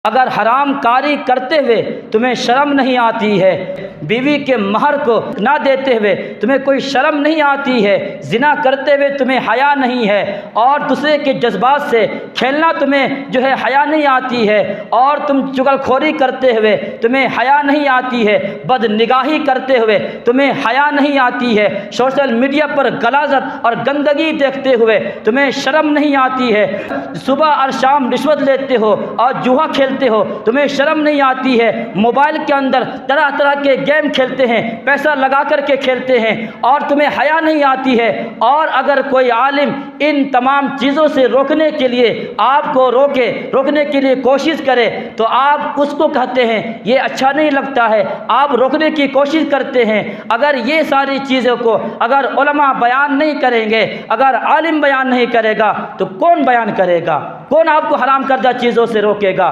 अगर हराम कारी करते हुए तुम्हें शर्म नहीं आती है, बीवी के महर को ना देते हुए तुम्हें कोई शर्म नहीं आती है, जिना करते हुए तुम्हें हया नहीं है, और दूसरे के जज्बात से खेलना तुम्हें जो है हया नहीं आती है, और तुम चुगलखोरी करते हुए तुम्हें हया नहीं आती है, बदनिगाही करते हुए तुम्हें हया नहीं आती है, सोशल मीडिया पर गलाजत और गंदगी देखते हुए तुम्हें शर्म नहीं आती है, सुबह और शाम रिश्वत लेते हो और जुआ खेलते हो तुम्हें शर्म नहीं आती है, मोबाइल के अंदर तरह तरह के गेम खेलते हैं, पैसा लगा करके खेलते हैं और तुम्हें हया नहीं आती है। और अगर कोई आलिम इन तमाम चीज़ों से रोकने के लिए आपको रोकने के लिए कोशिश करे तो आप उसको कहते हैं ये अच्छा नहीं लगता है, आप रोकने की कोशिश करते हैं। अगर ये सारी चीज़ों को अगर उलमा बयान नहीं करेंगे, अगर आलिम बयान नहीं करेगा तो कौन बयान करेगा? कौन आपको हराम करदा चीज़ों से रोकेगा?